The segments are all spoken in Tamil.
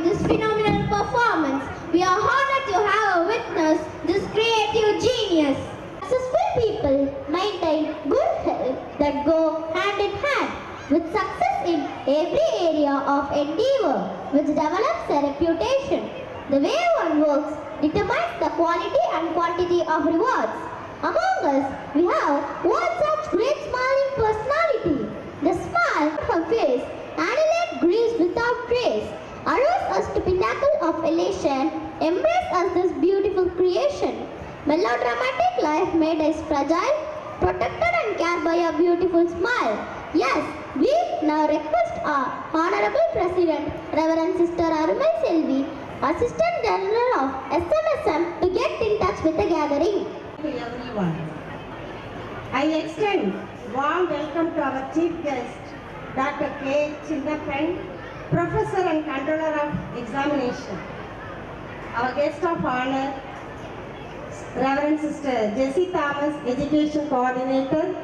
this phenomenal performance. We are honored to have witnessed this creative genius. Successful people maintain good health that go hand in hand with success in every area of endeavor, which develops a reputation. The way one works determines the quality and quantity of rewards. Among us, we have one such great smiling personality. The smile on her face, annihilate griefs without trace, arouse us to pinnacle of elation, embrace us this beautiful creation. Melodramatic life made us fragile, protected and cared by a beautiful smile. Yes, we now request our Honorable President, Reverend Sister Arumai Selvi, Assistant General of SMSM, to get in touch with the gathering. Everyone, I extend warm welcome to our Chief Guest, Dr. K. Chinnappan, Professor and Controller of Examination. Our guest of honor, Reverend Sister Jessie Thomas, Education Coordinator,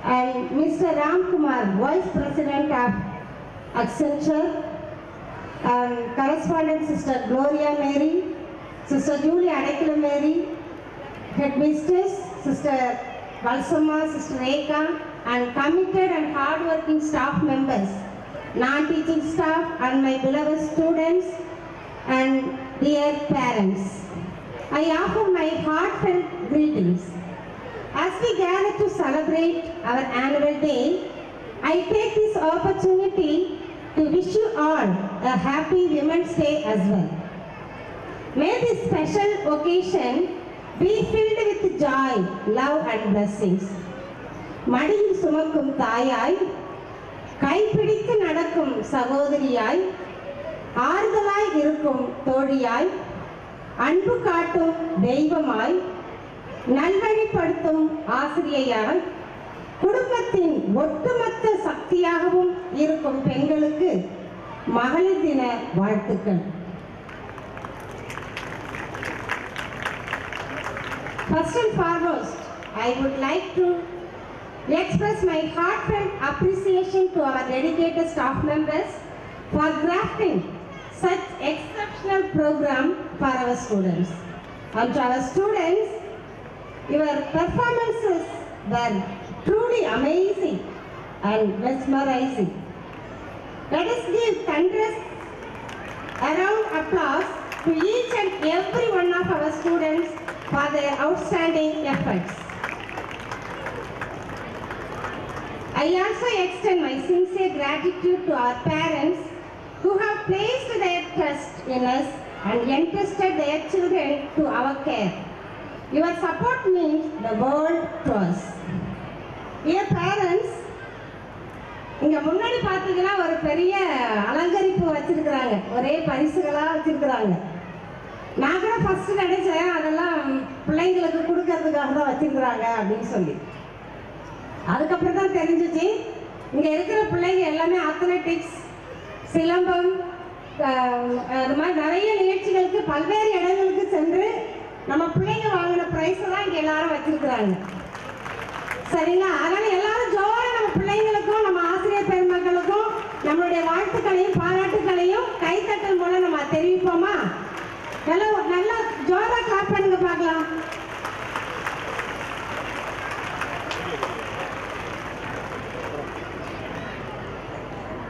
and Mr. Ram Kumar, Vice President of Accenture, and Correspondent Sister Gloria Mary, Sister Julia Adekila Mary, Headmistress Sister Valsamma, Sister Rekha, and committed and hardworking staff members, non-teaching staff, and my beloved students and dear parents. I offer my heartfelt greetings. As we gather to celebrate our annual day, I take this opportunity to wish you all a happy Women's Day as well. May this special occasion be filled with joy, love and blessings. மடியில் சுமக்கும் தாயாய், கைப்பிடித்து நடக்கும் சகோதரியாய், ஆறுதலாய் இருக்கும் தோழியாய், அன்பு காட்டும் தெய்வமாய், நல்வழிப்படுத்தும் ஆசிரியையாய், குடும்பத்தின் ஒட்டுமொத்த சக்தியாகவும் இருக்கும் பெண்களுக்கு மகளிர் தின வாழ்த்துக்கள். First and foremost, I would like to express my heartfelt appreciation to our dedicated staff members for crafting such exceptional program for our students. And to our students, your performances were truly amazing and mesmerizing. Let us give thunderous around applause to each and every one of our students for their outstanding efforts. I also extend my sincere gratitude to our parents who have placed their trust in us and entrusted their children to our care. Your support means the world to us. Dear parents, இங்க முன்னாடி பார்த்தீங்கன்னா ஒரு பெரிய அலங்கரிப்பு வச்சிருக்கிறாங்க, ஒரே பரிசுகளா வச்சிருக்கிறாங்க. நான் கூட ஃபர்ஸ்ட் நினைச்சேன் அதெல்லாம் பிள்ளைங்களுக்கு கொடுக்கறதுக்காக தான் வச்சிருக்கிறாங்க அப்படின்னு சொல்லி. அதுக்கப்புறம் தான் தெரிஞ்சிச்சு இங்க இருக்கிற பிள்ளைங்க எல்லாமே அத்லெட்டிக்ஸ், சிலம்பம், அது மாதிரி நிறைய நிகழ்ச்சிகளுக்கு பல்வேறு இடங்களுக்கு சென்று நம்ம பிள்ளைங்க வாங்கின பிரைஸ் தான் இங்க எல்லாரும் வச்சிருக்கிறாங்க. சரிங்களா? அதனால எல்லாரும் ஜோரா நம்ம பிள்ளைங்களுக்கும் நம்ம ஆசிரியர் பெருமக்களுக்கும் நம்மளுடைய வாழ்த்துக்களையும் பாராட்டுகளையும் கைத்தட்டல் மூலம் நம்ம தெரிவிப்போமா? நல்லா ஜோரா கிளாப் பண்ணுங்க பார்க்கலாம்.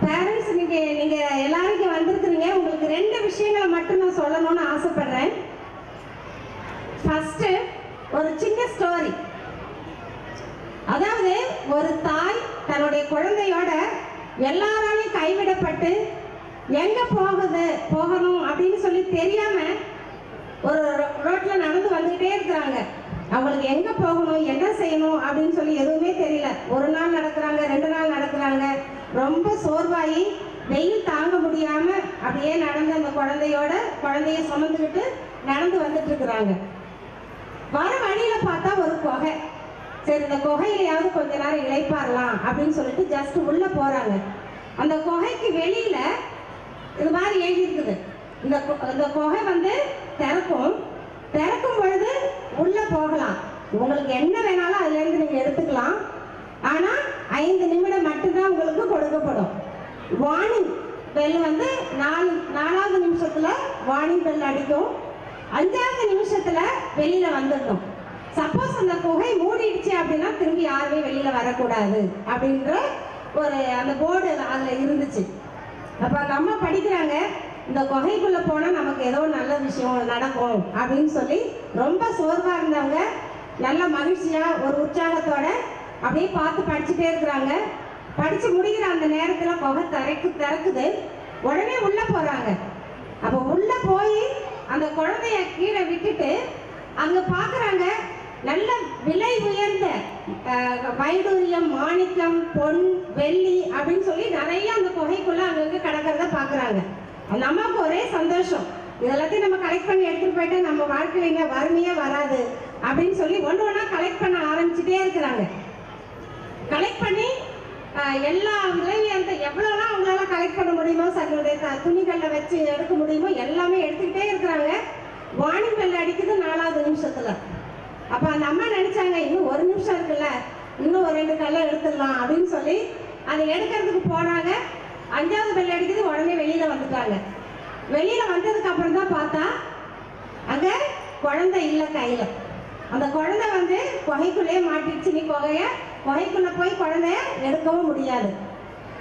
பேரண்ட்ஸ், நீங்க எல்லாரும் இங்க வந்திருக்கிறீங்க. உங்களுக்கு ரெண்டு விஷயங்களை மட்டும் நான் சொல்லணும்னு ஆசைப்படுறேன். ஃபர்ஸ்ட், ஒரு சின்ன ஸ்டோரி. அதாவது ஒரு தாய் தன்னுடைய குழந்தையோட எல்லாராலையும் கைவிடப்பட்டு எங்க போகணும் அப்படின்னு சொல்லி தெரியாம ஒரு ரோட்ல நடந்து வந்துகிட்டே இருக்கிறாங்க. அவங்களுக்கு எங்க போகணும், என்ன செய்யணும் அப்படின்னு சொல்லி எதுவுமே தெரியல. ஒரு நாள் நடக்கிறாங்க, 2 நாள் நடக்கிறாங்க. ரொம்ப சோர்வாயி வெயில் தாங்க முடியாம அப்படியே நடந்து அந்த குழந்தைய சுமந்துக்கிட்டு நடந்து வந்துட்டு இருக்கிறாங்க. வர வழியில பார்த்தா ஒரு குகை. சரி, இந்த குகையிலையாவது கொஞ்ச நேரம் இளைப்பாறலாம் அப்படின்னு சொல்லிட்டு ஜஸ்ட் உள்ள போறாங்க. அந்த குகைக்கு வெளியில இது மாதிரி எழுதி இருக்குது. இந்த குகை வந்து திறக்கும் பொழுது உள்ள போகலாம், உங்களுக்கு என்ன வேணாலும் அதுல இருந்து நீங்க எடுத்துக்கலாம். ஆனா 5 நிமிடம் மட்டும்தான் உங்களுக்கு கொடுக்கப்படும். வார்னிங், பெல் வந்து நாலாவது நிமிஷத்துல வார்னிங் பெல் அடிக்கும். 5வது நிமிஷத்துல வெளியில வந்துடணும். சப்போஸ் அந்த குகை மூடிடுச்சு அப்படின்னா திரும்பி யாருமே வெளியில வரக்கூடாது அப்படின்ற ஒரு அந்த போர்டு அதுல இருந்துச்சு. அப்ப அந்த அம்மா படிக்கிறாங்க, இந்த குகைக்குள்ள போனா நமக்கு ஏதோ நல்ல விஷயம் நடக்கும் அப்படின்னு சொல்லி ரொம்ப சோர்வா இருந்தவங்க நல்ல மகிழ்ச்சியா ஒரு உற்சாகத்தோட அப்படியே பார்த்து படிச்சுட்டே இருக்கிறாங்க. படிச்சு முடிகிற அந்த நேரத்துல குகை திறக்குது. உடனே உள்ள போறாங்க. அப்ப உள்ள போய் அந்த குழந்தைய கீழே விட்டுட்டு அங்க பாக்குறாங்க நல்ல விலை உயர்ந்த வைடூரியம், மாணிக்கம், பொன், வெள்ளி அப்படின்னு சொல்லி நிறைய அந்த குகைக்குள்ள அங்கங்க கிடக்கிறத பாக்குறாங்க. அந்த அம்மாவுக்கு ஒரே சந்தோஷம், இதெல்லாத்தையும் நம்ம கலெக்ட் பண்ணி எடுத்துட்டு போயிட்டு நம்ம வாழ்க்கையில வறுமையே வராது அப்படின்னு சொல்லி ஒன்று ஒன்றா கலெக்ட் பண்ண ஆரம்பிச்சுட்டே இருக்கிறாங்க. கலெக்ட் பண்ணி எல்லா விலையும் அந்த எவ்வளோலாம் அவங்களால கலெக்ட் பண்ண முடியுமோ, தங்களுடைய துணிகளில் வச்சு எடுக்க முடியுமோ எல்லாமே எடுத்துக்கிட்டே இருக்கிறாங்க. வார்னிங் பெல் அடிக்குது 4வது நிமிஷத்துல. அப்போ அந்த அம்மா நினைச்சாங்க, இன்னும் 1 நிமிஷம் இருக்குல்ல, இன்னும் ஒரு 2 கல்லை எடுத்துடலாம் அப்படின்னு சொல்லி அதை எடுக்கிறதுக்கு போனாங்க. 5வது பெல் அடிக்குது, உடனே வெளியில வந்துட்டாங்க. வெளியில வந்ததுக்கு அப்புறம் தான் பார்த்தா அங்க குழந்தை இல்லை கையில. அந்த குழந்தை வந்து குகைக்குள்ளேயே மாட்டிடுச்சு. நீ குகைக்குள்ள போய் குழந்தைய எடுக்கவும் முடியாது.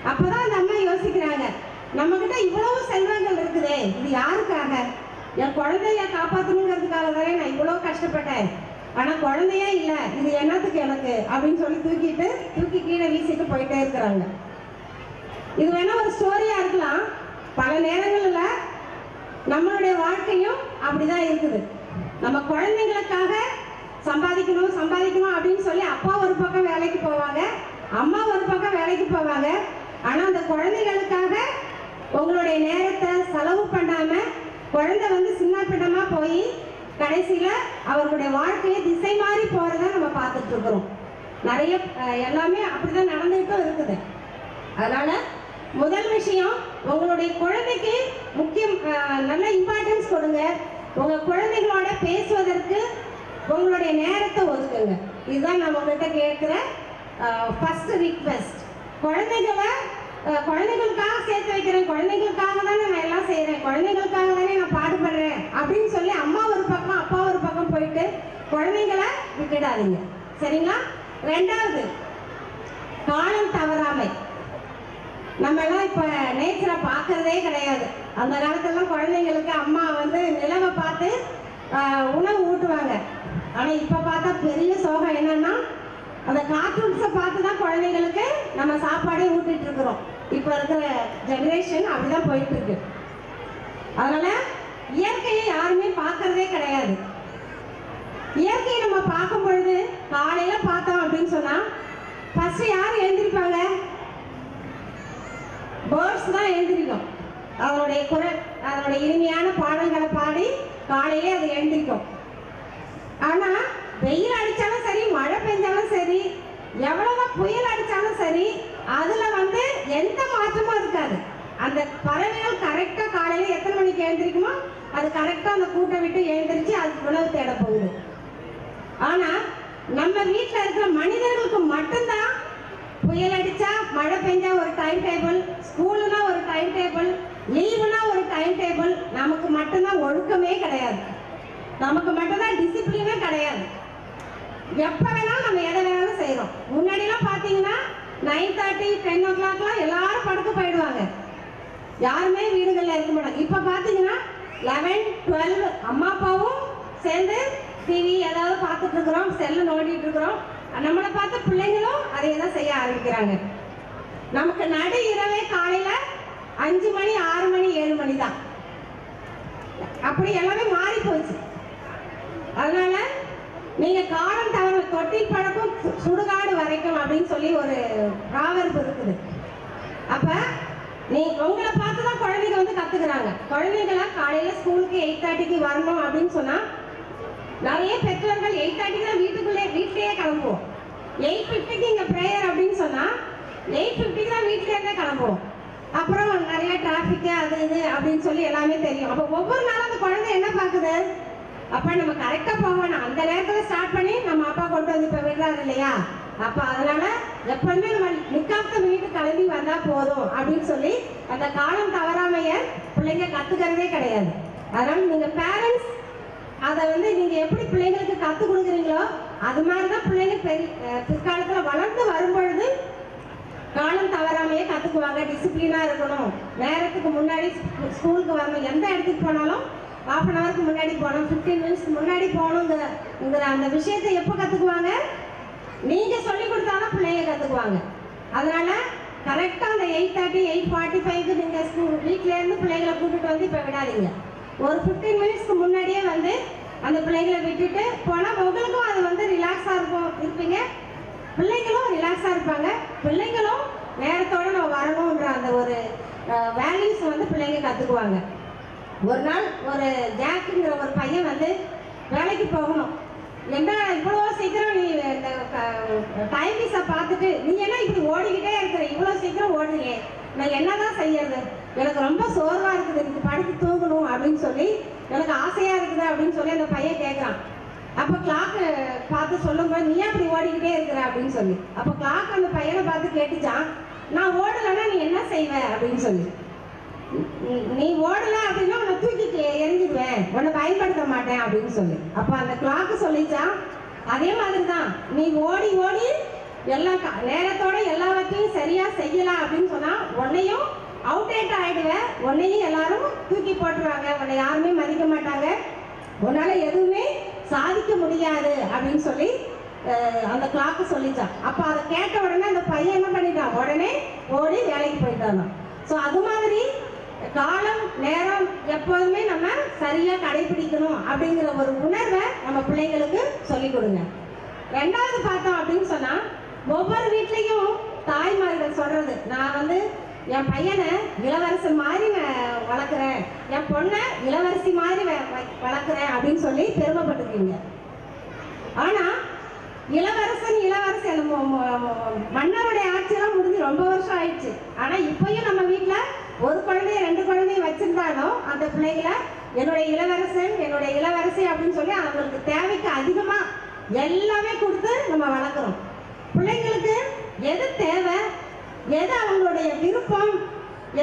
அப்பதான் அந்த அம்மா யோசிக்கிறாங்க, நம்ம கிட்ட இவ்வளவு செல்வங்கள் இருக்குதே, இது யாருக்காக? என் குழந்தைய காப்பாற்றணுங்கிறதுக்காக தானே நான் இவ்வளவு கஷ்டப்பட்டேன். ஆனா குழந்தையே இல்லை, இது என்னத்துக்கு எனக்கு அப்படின்னு சொல்லி தூக்கி கீழே வீசிட்டு போயிட்டே இருக்கிறாங்க. இது வேணா ஒரு ஸ்டோரியா இருக்கலாம். பல நேரங்கள்ல நம்மளுடைய வாழ்க்கையும் அப்படிதான் இருக்குது. நம்ம குழந்தைங்களுக்காக சம்பாதிக்கணும் அப்படின்னு சொல்லி அப்பா ஒரு பக்கம் வேலைக்கு போவாங்க, அம்மா ஒரு பக்கம் வேலைக்கு போவாங்க. ஆனா அந்த குழந்தைகளுக்காக உங்களுடைய நேரத்தை செலவு பண்ணாம குழந்தை வந்து சின்ன பின்னமா போய் கடைசியில அவர்களுடைய வாழ்க்கையை திசை மாறி போறத நம்ம பார்த்துட்டு இருக்கிறோம். நிறைய எல்லாமே அப்படிதான் நடந்துகிட்டும் இருக்குது. அதனால முதல் விஷயம், உங்களுடைய குழந்தைக்கு முக்கியம் நல்ல இம்பார்ட்டன்ஸ் கொடுங்க. உங்க குழந்தைகளோட பேசுவதற்கு உங்களுடைய நேரத்தை ஒதுக்குங்க. இதுதான் நான் உங்கள்கிட்ட கேட்குற ஃபர்ஸ்ட் ரிக்வெஸ்ட். குழந்தைகளுக்காக சேர்த்து வைக்கிறேன், குழந்தைகளுக்காக தானே நான் எல்லாம் செய்கிறேன், குழந்தைகளுக்காக தானே நான் பாடுபடுறேன் அப்படின்னு சொல்லி அம்மா ஒரு பக்கம் அப்பா ஒரு பக்கம் போயிட்டு குழந்தைங்களை விட்டுடாதீங்க, சரிங்களா? 2வது, காலம் தவறாமை. நம்ம எல்லாம் இப்போ நேச்சரை பார்க்கறதே கிடையாது. அந்த காலத்துலாம் குழந்தைங்களுக்கு அம்மா வந்து நிலவை பார்த்து உணவு ஊட்டுவாங்க. ஆனால் இப்போ பார்த்தா பெரிய சோகம் என்னன்னா, அந்த கார்ட்டூன்ஸை பார்த்து தான் குழந்தைங்களுக்கு நம்ம சாப்பாடே ஊட்டிட்டு இருக்கிறோம். இப்போ இருக்கிற ஜெனரேஷன் அப்படிதான் போயிட்டு இருக்கு. அதனால இயற்கையை யாருமே பார்க்கறதே கிடையாது. இயற்கையை நம்ம பார்க்கும் பொழுது காலையில பார்த்தோம் அப்படின்னு சொன்னா ஃபர்ஸ்ட் யார் எழுந்திருப்பாங்க? பேர்ட்ஸ் தான் எழுந்திருக்கும். அதனுடைய குரல், அதனுடைய இனிமையான பாடல்களை பாடி காலையிலே அது எழுந்திருக்கும். ஆனா வெயில் அடிச்சாலும் சரி, மழை பெஞ்சாலும் சரி, எவ்வளவுதான் புயல் அடிச்சாலும் சரி, அதுல வந்து எந்த மாற்றமும் இருக்காது. அந்த பறவைகள் கரெக்டா காலையில எத்தனை மணிக்கு எழுந்திருக்குமோ அது கரெக்டா அந்த கூட்டை விட்டு எழுந்திருச்சு அதுக்கு உணவு தேட போகுது. ஆனா நம்ம வீட்டில் இருக்கிற மனிதர்களுக்கு மட்டும்தான் புயல் அடிச்சா, மழை பெஞ்சா ஒரு டைம் டேபிள், ஸ்கூலுனா ஒரு டைம் டேபிள், லீவுனா ஒரு டைம் டேபிள். நமக்கு மட்டும்தான் ஒழுக்கமே கிடையாது, நமக்கு மட்டும்தான் டிசிப்ளினே கிடையாது. எப்ப வேணாலும் நம்ம எதை வேணாலும் செய்யறோம். முன்னாடிலாம் பாத்தீங்கன்னா 9:30, 10 o'clockலாம் எல்லாரும் படுக்க போயிடுவாங்க, யாருமே வீடுகளில் இருக்க மாட்டாங்க. இப்ப பாத்தீங்கன்னா 11, 12 அம்மா அப்பாவும் சேர்ந்து டிவி ஏதாவது பார்த்துட்டு இருக்கிறோம், செல்ல நோண்டிட்டு இருக்கிறோம். நம்மளை பார்த்து பிள்ளைங்களும் அதை தான் செய்ய ஆரம்பிக்கிறாங்க. நமக்கு நடு இரவே காலையில 5 மணி, 6 மணி, 7 மணி தான். அப்படி எல்லாமே மாறி போச்சு. அதனால நீங்க காலம் தவற தொட்டில் பழக்கம் சுடுகாடு வரைக்கும் அப்படின்னு சொல்லி ஒரு ப்ராவர்ப் இருக்குது. அப்ப நீ உங்களை பார்த்து தான் குழந்தைங்க வந்து கத்துக்கிறாங்க. குழந்தைங்கள காலையில ஸ்கூலுக்கு 8:30க்கு வரணும் அப்படின்னு சொன்னா நிறைய பெற்றோர்கள் 8:30 தான் வீட்லயே கிளம்புவோம். 8:50க்கு இங்க பிரேயர் அப்படின்னு சொன்னா 8:50க்கு தான் வீட்டுல இருந்தே கிளம்புவோம். அப்புறம் நிறைய டிராபிக் அது இது அப்படின்னு சொல்லி எல்லாமே தெரியும். அப்ப ஒவ்வொரு நாளும் அந்த குழந்தை என்ன பாக்குது, அப்ப நம்ம கரெக்டா போகணும், அந்த நேரத்துல ஸ்டார்ட் பண்ணி நம்ம அப்பா கொண்டு வந்து இப்ப விடுறாரு இல்லையா, அப்போ அதனால எப்பவுமே நம்ம நிக்காத்த வீட்டுக்கு கிளம்பி வந்தா போதும் அப்படின்னு சொல்லி அந்த காலம் தவறாமைய பிள்ளைங்க கத்துக்கிறதே கிடையாது. அதனால நீங்க பேரண்ட்ஸ் அதை நீங்க எப்படி பிள்ளைங்களுக்கு கற்றுக் கொடுக்குறீங்களோ அது மாதிரிதான் பிள்ளைங்க பிற்காலத்துல வளர்ந்து வரும்பொழுது காலம் தவறாமையே கத்துக்குவாங்க. டிசிப்ளினா இருக்கணும், நேரத்துக்கு முன்னாடி ஸ்கூலுக்கு வரணும், எந்த இடத்துக்கு போனாலும் ½ அன் ஹவருக்கு முன்னாடி போகணும், 15 மினிட்ஸ்க்கு முன்னாடி போகணுங்கிற அந்த விஷயத்தை எப்போ கத்துக்குவாங்க? நீங்க சொல்லி கொடுத்தாதான் பிள்ளைங்க கத்துக்குவாங்க. அதனால கரெக்டா அந்த 8:30 8:45 நீங்க வீட்ல இருந்து பிள்ளைங்களை கூட்டிட்டு வந்து இப்ப விடாதீங்க. ஒரு 15 மினிட்ஸ்க்கு முன்னாடியே அந்த பிள்ளைங்களை விட்டுட்டு போனா உங்களுக்கும் அது ரிலாக்ஸா இருப்பீங்க, பிள்ளைங்களும் ரிலாக்ஸா இருப்பாங்க, பிள்ளைங்களும் நேரத்தோட நம்ம வரணும்ன்ற அந்த ஒரு வேல்யூஸ் பிள்ளைங்க கத்துக்குவாங்க. ஒரு நாள் ஒரு ஜாக்குங்கிற ஒரு பையன் வேலைக்கு போகணும். என்ன இவ்வளோ சீக்கிரம் நீ இந்த டைமிஸை பார்த்துட்டு நீ என்ன இப்படி ஓடிக்கிட்டே இருக்கிற, இவ்வளோ சீக்கிரம் ஓடுறீங்க, நான் என்னதான் செய்யறது, எனக்கு ரொம்ப சோர்வா இருக்குது, எனக்கு படுத்து தூங்கணும் அப்படின்னு சொல்லி எனக்கு ஆசையா இருக்குது அப்படின்னு சொல்லி அந்த பையன் கேட்குறான். அப்போ கிளாக்கு பார்த்து சொல்லும்போது நீ அப்படி ஓடிக்கிட்டே இருக்கிற அப்படின்னு சொல்லி, அப்போ கிளாக் அந்த பையனை பார்த்து கேட்டுச்சான், நான் ஓடலைன்னா நீ என்ன செய்வ அப்படின்னு சொல்லி, நீ ஓடல அப்படின்னா உன்னை தூக்கி எரிஞ்சிடுவேன், உன்னை பயன்படுத்த மாட்டேன் அப்படின்னு சொல்லி. அப்போ அந்த கிளாக்கு சொல்லிச்சான், அதே மாதிரி தான் நீ ஓடி ஓடி எல்லா நேரத்தோட எல்லாவற்றையும் சரியா செய்யலாம் அப்படின்னு சொன்னா உன்னையும் அவுடேட் ஆயிடுவேன், உன்னையும் எல்லாரும் தூக்கி போட்டுருவாங்க, உன்னை யாருமே மதிக்க மாட்டாங்க, உன்னால எதுவுமே சாதிக்க முடியாது அப்படின்னு சொல்லி அந்த கிளாக்கு சொல்லிச்சான். அப்போ அதை கேட்ட உடனே அந்த பையன் என்ன பண்ணிட்டான், உடனே ஓடி வேலைக்கு போயிட்டான். ஸோ அது மாதிரி காலம் நேரம் எப்போதுமே நம்ம சரியா கடைபிடிக்கணும் அப்படிங்கிற ஒரு உணர்வை நம்ம பிள்ளைங்களுக்கு சொல்லிக் கொடுங்க. ரெண்டாவது பார்த்தோம் அப்படின்னு சொன்னா ஒவ்வொரு வீட்லையும் தாய்மார்கள் சொல்றது, நான் என் பையனை இளவரசன் மாதிரி வளர்க்குறேன், என் பொண்ணை இளவரசி மாதிரி வளர்க்குறேன் அப்படின்னு சொல்லி பெருமைப்பட்டுருக்கீங்க. ஆனா இளவரசன் மன்னருடைய ஆட்சியெல்லாம் முடிஞ்சு ரொம்ப வருஷம் ஆயிடுச்சு. ஆனா இப்பயும் நம்ம வீட்டுல ஒரு குழந்தைய 2 குழந்தைய வச்சிருந்தாலும் அந்த பிள்ளைகளை என்னுடைய இளவரசன் என்னுடைய இளவரசி அப்படின்னு சொல்லி அவங்களுக்கு தேவைக்கு அதிகமா எல்லாமே கொடுத்து நம்ம வளர்க்குறோம். பிள்ளைங்களுக்கு எது தேவை, எது அவங்களுடைய விருப்பம்,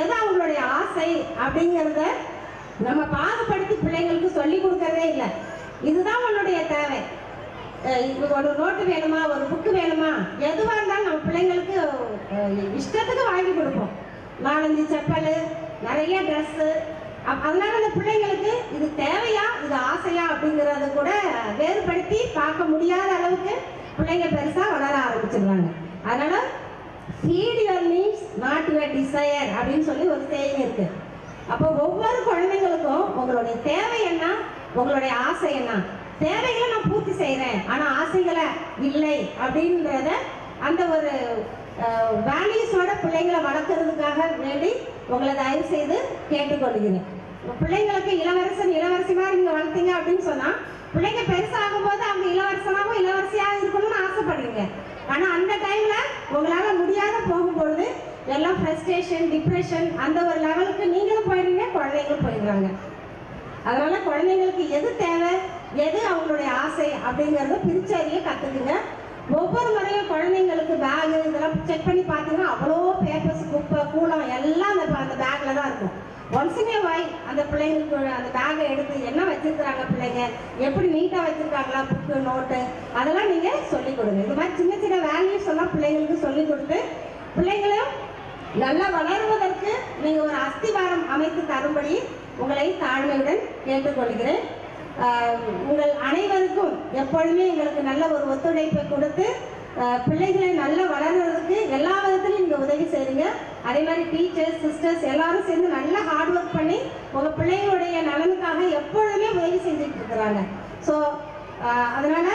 எது அவங்களுடைய ஆசை அப்படிங்கிறத நம்ம பாகுபடுத்தி பிள்ளைங்களுக்கு சொல்லி கொடுக்கறதே இல்லை. இதுதான் உன்னுடைய தேவை, ஒரு நோட்டு வேணுமா, ஒரு புக்கு வேணுமா, எதுவாக இருந்தாலும் நம்ம பிள்ளைங்களுக்கு இஷ்டத்துக்கு வாங்கி கொடுப்போம். 4-5 செப்பல், நிறைய ட்ரெஸ்ஸு. அதனால அந்த பிள்ளைங்களுக்கு இது தேவையா இது ஆசையா அப்படிங்கிறத கூட வேறுபடுத்தி பார்க்க முடியாத அளவுக்கு பிள்ளைங்க பெருசாக வளர ஆரம்பிச்சிடுறாங்க. அதனால feed your needs not your desire அப்படின்னு சொல்லி ஒரு செய்தி இருக்கு. அப்போ ஒவ்வொரு குழந்தைங்களுக்கும் உங்களுடைய தேவை என்ன, உங்களுடைய ஆசை என்ன, தேவைகளை நான் பூர்த்தி செய்கிறேன் ஆனால் ஆசைகளை இல்லை அப்படின்றத அந்த ஒரு வேல்யூஸோட பிள்ளைங்களை வளர்க்கறதுக்காக வேண்டி உங்களை தயவு செய்து கேட்டுக்கொள்கிறேன். பிள்ளைங்களுக்கு இளவரசி மாதிரி நீங்கள் வளர்த்தீங்க அப்படின்னு சொன்னால் பிள்ளைங்க பெருசாகும் போது அவங்க இளவரசனாகவும் இளவரசியாக இருக்கணும்னு ஆசைப்படுறீங்க. ஆனால் அந்த டைமில் உங்களால் முடியாத போகும்பொழுது எல்லாம் ஃப்ரஸ்ட்ரேஷன், டிப்ரெஷன் அந்த ஒரு லெவலுக்கு நீங்களும் போயிடுங்க, குழந்தைங்களும் போயிடுறாங்க. அதனால குழந்தைங்களுக்கு எது தேவை, எது அவங்களுடைய ஆசை அப்படிங்கிறத பிரிச்சறிய கற்றுக்குங்க. ஒவ்வொரு முறையும் குழந்தைங்களுக்கு பேகு இதெல்லாம் செக் பண்ணி பார்த்தீங்கன்னா அவ்வளோ பேப்பர்ஸ், குப்பை, கூலம் எல்லாம் அந்த பேக்கில் தான் இருக்கும். ஒன்ஸ் இன் ஏ வைல் அந்த பிள்ளைங்களுக்கு அந்த பேக்கை எடுத்து என்ன வச்சிருக்கிறாங்க, பிள்ளைங்க எப்படி நீட்டாக வச்சிருக்காங்களா, புக்கு நோட்டு அதெல்லாம் நீங்கள் சொல்லிக் கொடுங்க. இது மாதிரி சின்ன சின்ன வேல்யூஸ் எல்லாம் பிள்ளைங்களுக்கு சொல்லிக் கொடுத்து பிள்ளைங்களும் நல்லா வளருவதற்கு நீங்கள் ஒரு அஸ்திவாரம் அமைத்து தரும்படி உங்களை தாழ்மையுடன் கேட்டுக்கொள்கிறேன். உங்கள் அனைவருக்கும் எப்பொழுதுமே எங்களுக்கு நல்ல ஒரு ஒத்துழைப்பை கொடுத்து பிள்ளைகளை நல்லா வளர்றதுக்கு எல்லா விதத்திலும் நீங்கள் உதவி செய்கிறீங்க. அதே மாதிரி டீச்சர்ஸ், சிஸ்டர்ஸ் எல்லாரும் சேர்ந்து நல்லா ஹார்ட் ஒர்க் பண்ணி உங்கள் பிள்ளைங்களுடைய நலனுக்காக எப்பொழுதுமே உதவி செஞ்சுட்டு இருக்கிறாங்க. ஸோ அதனால்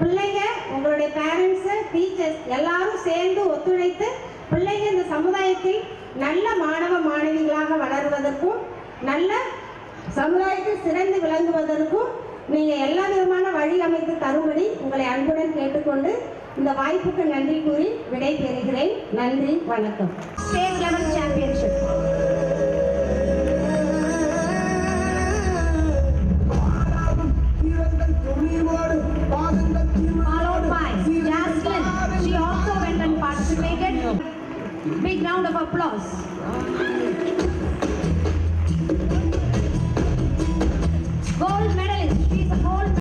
பிள்ளைங்க, உங்களுடைய பேரண்ட்ஸு, டீச்சர்ஸ் எல்லாரும் சேர்ந்து ஒத்துழைத்து பிள்ளைங்க இந்த சமுதாயத்தில் நல்ல மாணவ மாணவிகளாக வளருவதற்கும் நல்ல சமுதாயத்தில் சிறந்து விளங்குவதற்கும் நீங்கள் எல்லா விதமான வழி அமைத்து தரும்படி உங்களை அன்புடன் கேட்டுக்கொண்டு இந்த வாய்ப்புக்கு நன்றி கூறி விடை பெறுகிறேன். நன்றி, வணக்கம். State level championship followed by applause.